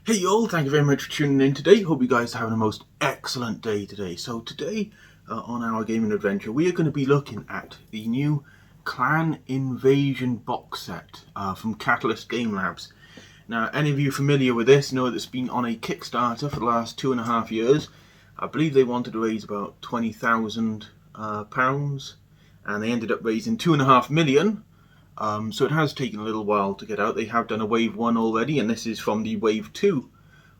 Hey y'all, thank you very much for tuning in today. Hope you guys are having a most excellent day today. So today on our gaming adventure we are going to be looking at the new Clan Invasion box set from Catalyst Game Labs. Now any of you familiar with this know that it's been on a Kickstarter for the last 2.5 years. I believe they wanted to raise about £20,000 and they ended up raising 2.5 million. So it has taken a little while to get out. They have done a wave 1 already, and this is from the wave 2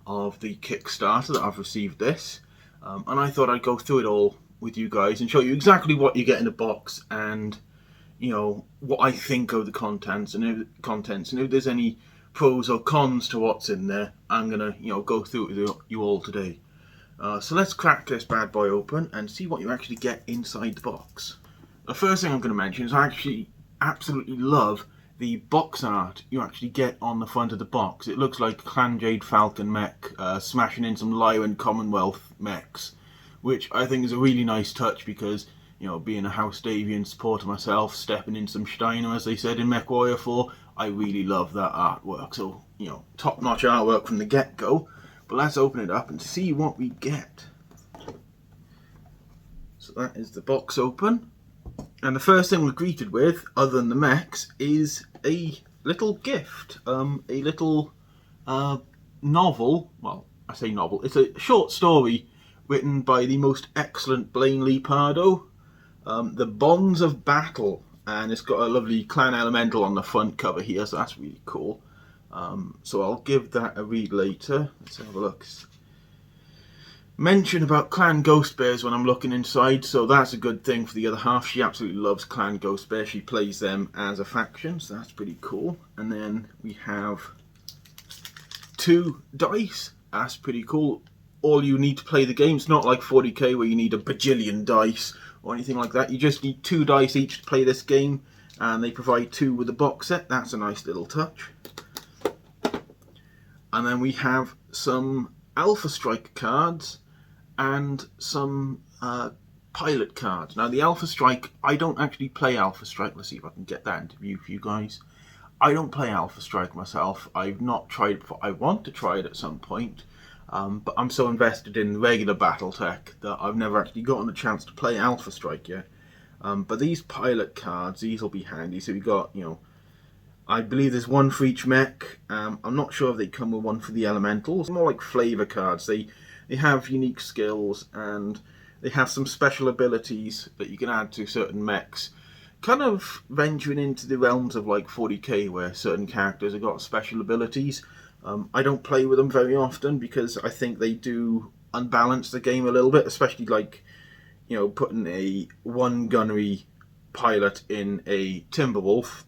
of the Kickstarter that I've received this. And I thought I'd go through it all with you guys and show you exactly what you get in the box and, you know, what I think of the contents and if there's any pros or cons to what's in there. I'm gonna, go through it with you all today. So let's crack this bad boy open and see what you actually get inside the box. The first thing I'm going to mention is I actually absolutely love the box art you actually get on the front of the box. It looks like Clan Jade Falcon mech smashing in some Lyran Commonwealth mechs, which I think is a really nice touch because, being a House Davian supporter myself, stepping in some Steiner as they said in Mech Warrior 4, I really love that artwork. So, top-notch artwork from the get-go. But let's open it up and see what we get. So that is the box open. And the first thing we're greeted with, other than the mechs, is a little gift. A little novel. Well, I say novel. It's a short story written by the most excellent Blaine Lee Pardo. The Bonds of Battle. And it's got a lovely clan elemental on the front cover here, so that's really cool. So I'll give that a read later. Let's have a look. Mention about Clan Ghost Bears when I'm looking inside, so that's a good thing for the other half. She absolutely loves Clan Ghost Bear. She plays them as a faction, so that's pretty cool. And then we have 2 dice. That's pretty cool. All you need to play the game. It's not like 40k where you need a bajillion dice or anything like that. You just need 2 dice each to play this game, and they provide 2 with the box set. That's a nice little touch. And then we have some Alpha Strike cards and some pilot cards. Now the Alpha Strike, I don't actually play Alpha Strike. Let's see if I can get that into view for you guys. I don't play Alpha Strike myself. I've not tried it before. I want to try it at some point, but I'm so invested in regular Battletech that I've never actually gotten a chance to play Alpha Strike yet. But these pilot cards, these will be handy. So we got, I believe there's 1 for each mech. I'm not sure if they come with 1 for the elementals. More like flavor cards. They have unique skills and they have some special abilities that you can add to certain mechs. Kind of venturing into the realms of like 40k where certain characters have got special abilities. I don't play with them very often because I think they do unbalance the game a little bit, especially like, putting a 1 gunnery pilot in a Timberwolf.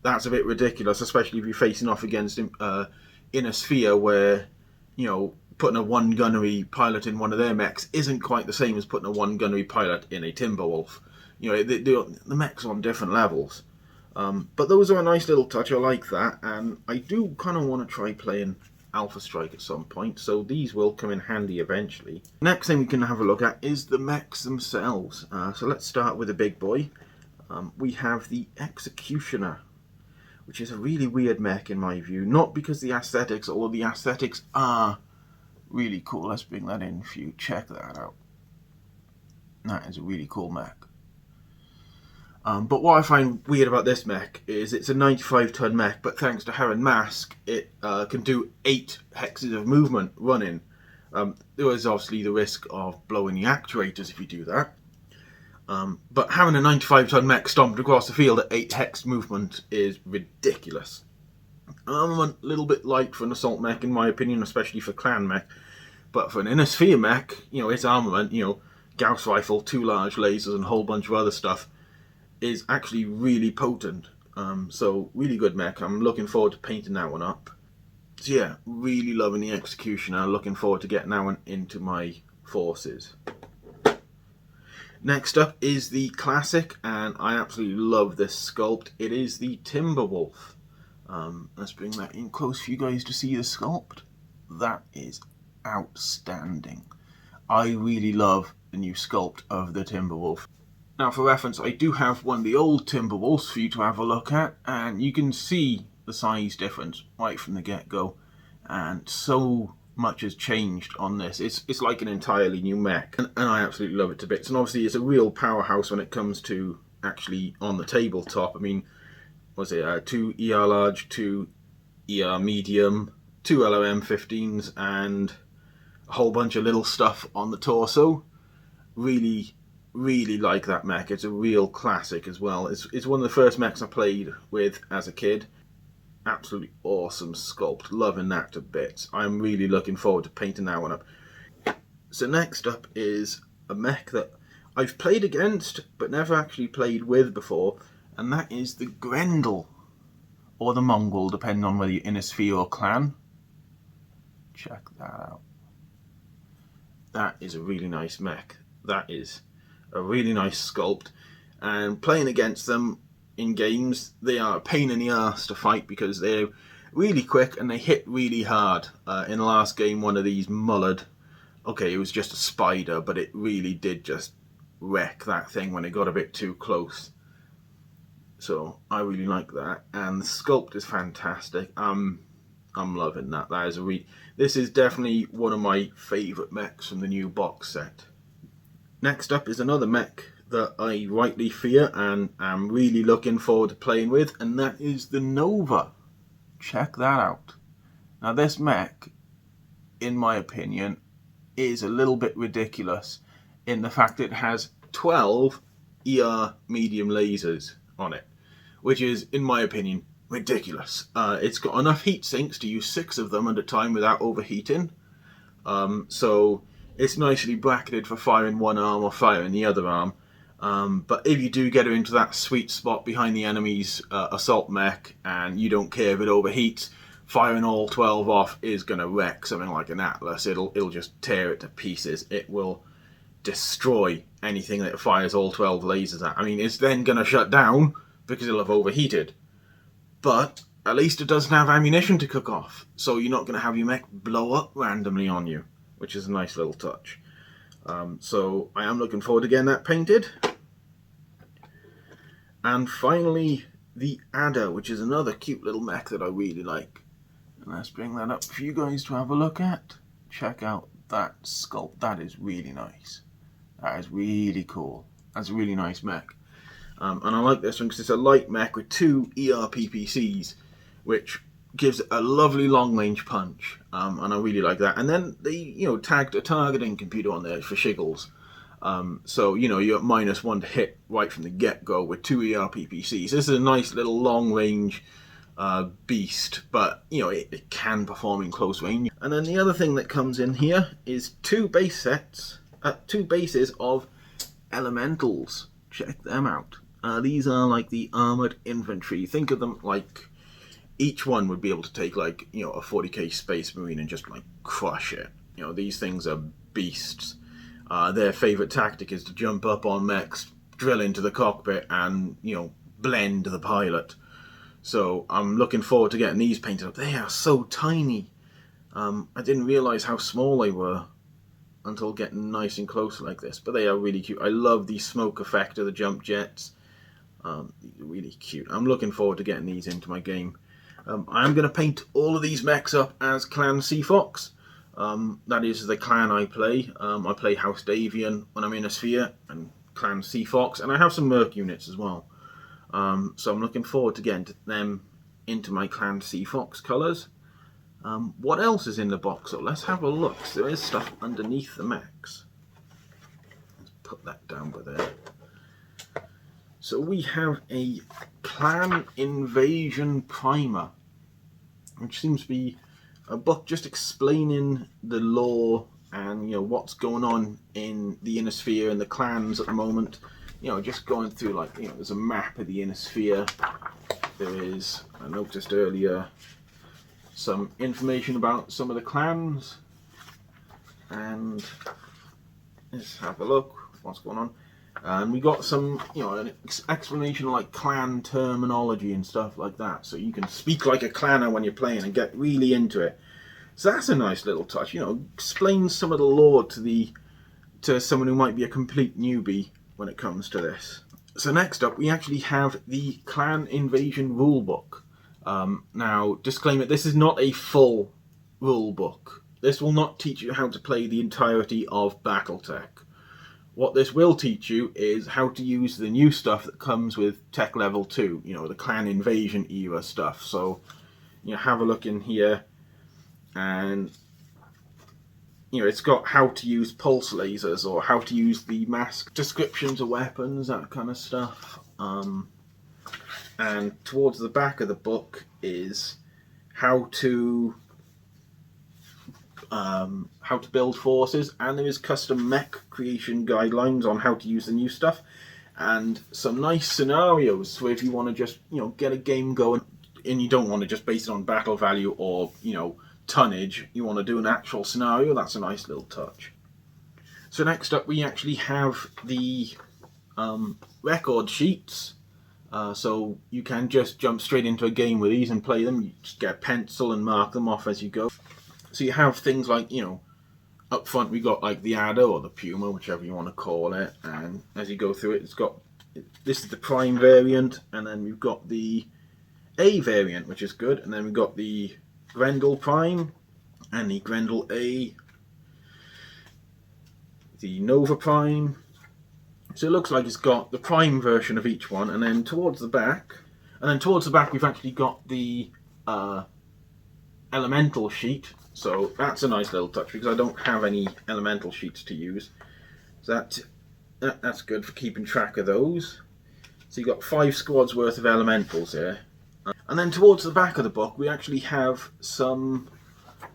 That's a bit ridiculous, especially if you're facing off against in a sphere where, putting a 1 gunnery pilot in one of their mechs isn't quite the same as putting a 1 gunnery pilot in a Timberwolf. The mechs are on different levels. But those are a nice little touch. I like that, and I do kind of want to try playing Alpha Strike at some point, so these will come in handy eventually. Next thing we can have a look at is the mechs themselves. So let's start with the big boy. We have the Executioner, which is a really weird mech in my view. Not because the aesthetics, although the aesthetics are really cool. Let's bring that in for you. Check that out. That is a really cool mech. But what I find weird about this mech is it's a 95-ton mech, but thanks to Heron Mask, it can do 8 hexes of movement running. There is obviously the risk of blowing the actuators if you do that. But having a 95-ton mech stomped across the field at 8 hex movement is ridiculous. Armament a little bit light for an assault mech in my opinion, especially for clan mech. But for an inner sphere mech, its armament, Gauss rifle, 2 large lasers and a whole bunch of other stuff, is actually really potent. So really good mech. I'm looking forward to painting that one up. So yeah, really loving the Executioner. Looking forward to getting that one into my forces. Next up is the classic, and I absolutely love this sculpt. It is the Timberwolf. Let's bring that in close for you guys to see the sculpt. That is outstanding. I really love the new sculpt of the Timberwolf. Now for reference, I do have one of the old Timberwolves for you to have a look at, and you can see the size difference right from the get-go. and so much has changed on this. It's like an entirely new mech, and I absolutely love it to bits. And obviously it's a real powerhouse when it comes to actually on the tabletop. I mean, was it 2 ER large, 2 ER medium, 2 LOM 15s, and a whole bunch of little stuff on the torso. Really, really like that mech. It's a real classic as well. It's one of the first mechs I played with as a kid. Absolutely awesome sculpt. Loving that to bits. I'm really looking forward to painting that one up. So next up is a mech that I've played against but never actually played with before, and that is the Grendel, or the Mongol, depending on whether you're in a sphere or clan. Check that out. That is a really nice mech. That is a really nice sculpt, and playing against them in games, they are a pain in the arse to fight because they're really quick and they hit really hard. In the last game, one of these mullered. Okay, it was just a spider, but it really did just wreck that thing when it got a bit too close. So I really like that, and the sculpt is fantastic. I'm loving that. That is this is definitely one of my favourite mechs from the new box set. Next up is another mech that I rightly fear and am really looking forward to playing with, and that is the Nova. Check that out. Now this mech, in my opinion, is a little bit ridiculous in the fact that it has 12 ER medium lasers on it, which is, in my opinion, ridiculous. It's got enough heat sinks to use 6 of them at a time without overheating. So it's nicely bracketed for firing one arm or firing the other arm. But if you do get her into that sweet spot behind the enemy's assault mech and you don't care if it overheats, firing all 12 off is going to wreck something like an Atlas. It'll just tear it to pieces. It will destroy anything that it fires all 12 lasers at. I mean, it's then going to shut down because it'll have overheated. But at least it doesn't have ammunition to cook off, so you're not going to have your mech blow up randomly on you, which is a nice little touch. So I am looking forward to getting that painted. And finally, the Adder, which is another cute little mech that I really like. And let's bring that up for you guys to have a look at. Check out that sculpt. That is really nice. That is really cool. That's a really nice mech. And I like this one because it's a light mech with 2 ERPPCs, which gives it a lovely long-range punch. And I really like that. And then they, tagged a targeting computer on there for shiggles. So, you're at -1 to hit right from the get-go with 2 ERPPCs. This is a nice little long-range beast, but, it can perform in close range. And then the other thing that comes in here is 2 bases of elementals. Check them out. These are like the armoured infantry. Think of them like each one would be able to take like, a 40k Space Marine and just like crush it. These things are beasts. Their favourite tactic is to jump up on mechs, drill into the cockpit and, blend the pilot. So I'm looking forward to getting these painted up. They are so tiny. I didn't realise how small they were until getting nice and close like this. But they are really cute. I love the smoke effect of the jump jets. These are really cute. I'm looking forward to getting these into my game. I am going to paint all of these mechs up as Clan Seafox. That is the clan I play. I play House Davian when I'm in a sphere, and Clan Seafox, and I have some Merc units as well. So I'm looking forward to getting them into my Clan Seafox colours. What else is in the box? So let's have a look. So there is stuff underneath the mechs. Let's put that down by there. So we have a Clan Invasion primer, which seems to be a book just explaining the lore and what's going on in the Inner Sphere and the clans at the moment. Just going through like there's a map of the Inner Sphere. There is, I noticed earlier, some information about some of the clans, and let's have a look what's going on. And we got some, an explanation of like clan terminology and stuff like that, so you can speak like a clanner when you're playing and get really into it. So that's a nice little touch. Explains some of the lore to someone who might be a complete newbie when it comes to this. So next up, we actually have the Clan Invasion rulebook. Now, disclaimer: this is not a full rule book. This will not teach you how to play the entirety of Battletech. What this will teach you is how to use the new stuff that comes with Tech Level 2, you know, the Clan Invasion era stuff. So, you know, have a look in here, and, you know, it's got how to use pulse lasers, or how to use the mask, descriptions of weapons, that kind of stuff. And towards the back of the book is how to build forces, and there is custom mech creation guidelines on how to use the new stuff, and some nice scenarios. So if you want to just, you know, get a game going, and you don't want to just base it on battle value or, you know, tonnage, you want to do an actual scenario, that's a nice little touch. So next up we actually have the record sheets. So you can just jump straight into a game with these and play them. You just get a pencil and mark them off as you go. So you have things like, you know, up front we got like the Adder or the Puma, whichever you want to call it, and as you go through it, it's got, this is the Prime variant, and then we've got the A variant, which is good, and then we've got the Grendel Prime and the Grendel A, the Nova Prime. So it looks like it's got the Prime version of each one, and then towards the back we've actually got the Elemental sheet. So that's a nice little touch, because I don't have any Elemental sheets to use. So that's good for keeping track of those. So you've got 5 squads worth of Elementals here. And then towards the back of the book we actually have some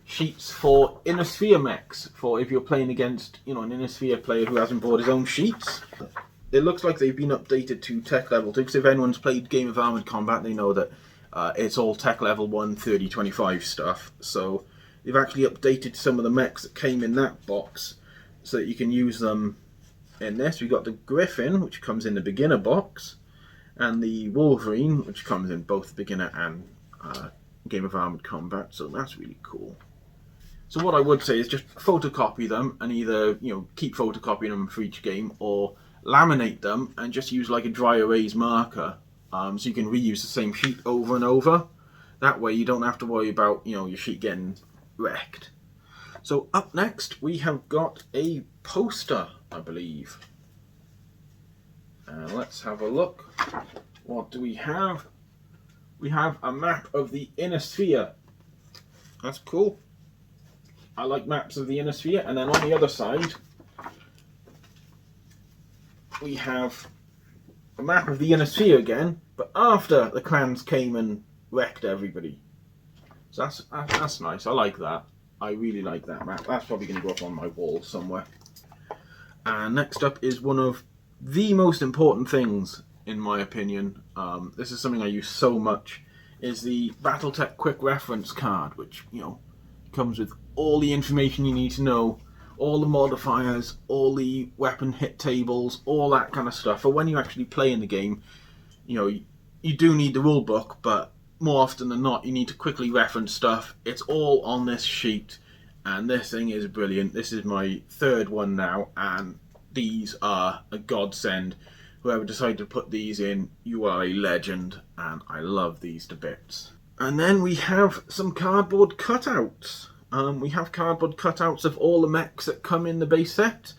sheets for Inner Sphere mechs, for if you're playing against, you know, an Inner Sphere player who hasn't bought his own sheets. It looks like they've been updated to Tech Level 2, because if anyone's played Game of Armoured Combat, they know that it's all Tech Level 1 3025 stuff. So they've actually updated some of the mechs that came in that box so that you can use them in this. We've got the Griffin, which comes in the beginner box, and the Wolverine, which comes in both beginner and Game of Armoured Combat. So that's really cool. So what I would say is just photocopy them, and either, you know, keep photocopying them for each game, or laminate them and just use like a dry erase marker, so you can reuse the same sheet over and over. That way you don't have to worry about, you know, your sheet getting wrecked. So up next we have got a poster, I believe. Let's have a look. What do we have? We have a map of the Inner Sphere. That's cool. I like maps of the Inner Sphere. And then on the other side we have a map of the Inner Sphere again, but after the clans came and wrecked everybody. So that's nice. I like that. I really like that map. That's probably going to go up on my wall somewhere. And next up is one of the most important things, in my opinion. This is something I use so much, is the Battletech Quick Reference card, which, you know, comes with all the information you need to know, all the modifiers, all the weapon hit tables, all that kind of stuff. For when you actually play in the game, you know, you do need the rule book, but more often than not, you need to quickly reference stuff. It's all on this sheet, and this thing is brilliant. This is my 3rd one now, and these are a godsend. Whoever decided to put these in, you are a legend, and I love these to bits. And then we have some cardboard cutouts. We have cardboard cutouts of all the mechs that come in the base set,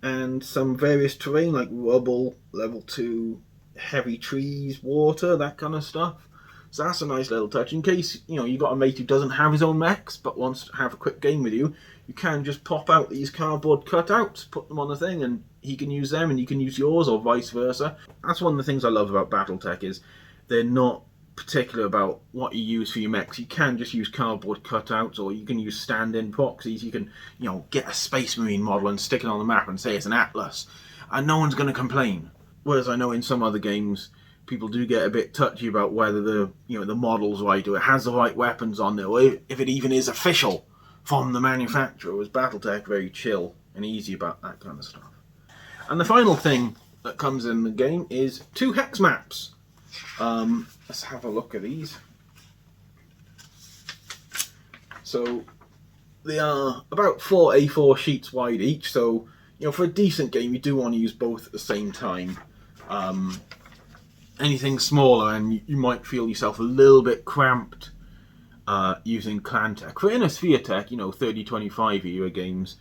and some various terrain like rubble, level 2, heavy trees, water, that kind of stuff. So that's a nice little touch. In case, you know, you've got a mate who doesn't have his own mechs but wants to have a quick game with you, you can just pop out these cardboard cutouts, put them on the thing, and he can use them and you can use yours, or vice versa. That's one of the things I love about Battletech, is they're not particular about what you use for your mechs. You can just use cardboard cutouts, or you can use stand-in proxies. You can, you know, get a Space Marine model and stick it on the map and say it's an Atlas, and no one's going to complain. Whereas I know in some other games, people do get a bit touchy about whether the, you know, the model's right, or it has the right weapons on there, or if it even is official from the manufacturer. Was Battletech very chill and easy about that kind of stuff. And the final thing that comes in the game is 2 hex maps. Let's have a look at these. So they are about 4 A4 sheets wide each, so, you know, for a decent game you do want to use both at the same time. Anything smaller and you might feel yourself a little bit cramped, using Clan Tech. For Inner Sphere Tech, 3025 era games,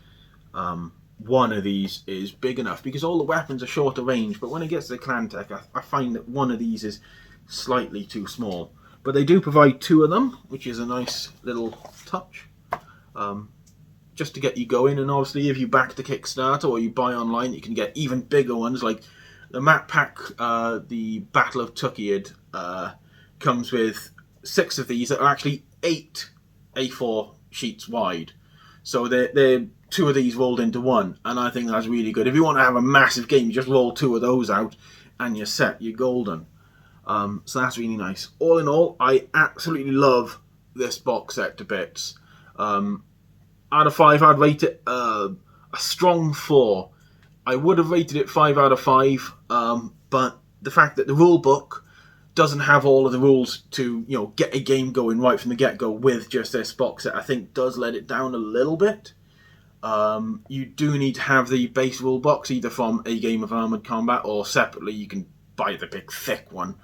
one of these is big enough because all the weapons are shorter range, but when it gets to the Clan Tech, I find that one of these is slightly too small. But they do provide two of them, which is a nice little touch, just to get you going. And obviously if you back the Kickstarter or you buy online, you can get even bigger ones, like the map pack, the Battle of Tuckeyid, comes with 6 of these that are actually 8 A4 sheets wide. So they're 2 of these rolled into one, and I think that's really good. If you want to have a massive game, you just roll 2 of those out and you're set, you're golden. So that's really nice. All in all, I absolutely love this box set to bits. Out of 5, I'd rate it a strong 4. I would have rated it 5 out of 5, but the fact that the rule book doesn't have all of the rules to get a game going right from the get-go with just this box set, I think does let it down a little bit. You do need to have the base rule box either from A Game of Armoured Combat or separately you can buy the big thick one.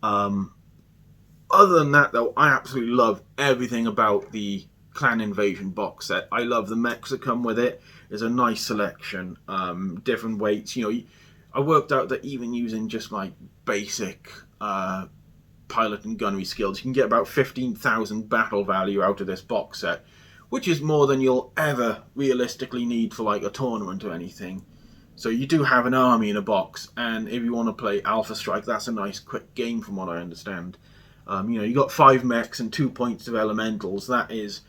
Other than that though, I absolutely love everything about the Clan Invasion box set. I love the mechs that come with it. There's a nice selection, different weights. I worked out that even using just my basic pilot and gunnery skills, you can get about 15,000 battle value out of this box set, which is more than you'll ever realistically need for like a tournament or anything. So you do have an army in a box, and if you want to play Alpha Strike, that's a nice quick game from what I understand. You got 5 mechs and 2 points of elementals. That is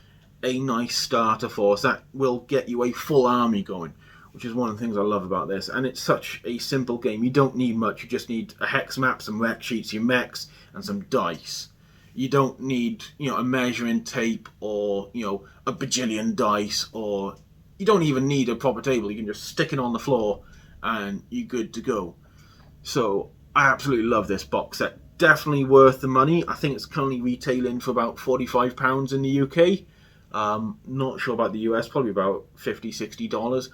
a nice starter force. That will get you a full army going, which is one of the things I love about this. And it's such a simple game. You don't need much. You just need a hex map, some rec sheets, your mechs, and some dice. You don't need, a measuring tape or, a bajillion dice, or you don't even need a proper table. You can just stick it on the floor and you're good to go. So I absolutely love this box set. Definitely worth the money. I think it's currently retailing for about £45 in the UK. Not sure about the US, probably about $50-60.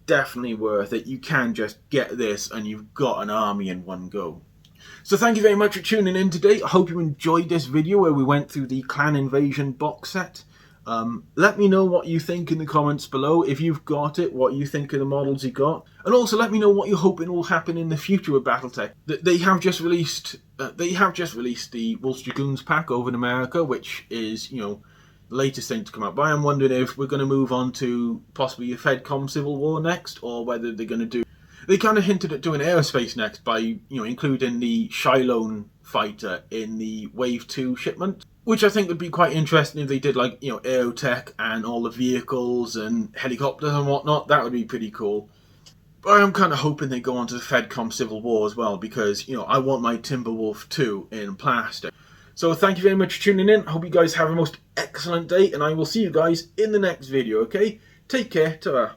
Definitely worth it. You can just get this and you've got an army in one go. So thank you very much for tuning in today. I hope you enjoyed this video where we went through the Clan Invasion box set. Let me know what you think in the comments below. If you've got it, what you think of the models you got. And also let me know what you're hoping will happen in the future with Battletech. They have just released the Wolf's Dragoons pack over in America, which is, the latest thing to come out. But I am wondering if we're going to move on to possibly a FedCom Civil War next, or whether they're going to do... They kind of hinted at doing aerospace next by, including the Shylone fighter in the Wave 2 shipment, which I think would be quite interesting if they did, like, aerotech and all the vehicles and helicopters and whatnot. That would be pretty cool. But I'm kind of hoping they go on to the FedCom Civil War as well, because, I want my Timberwolf 2 in plastic. So thank you very much for tuning in. I hope you guys have a most excellent day, and I will see you guys in the next video, okay? Take care. Ta-ra.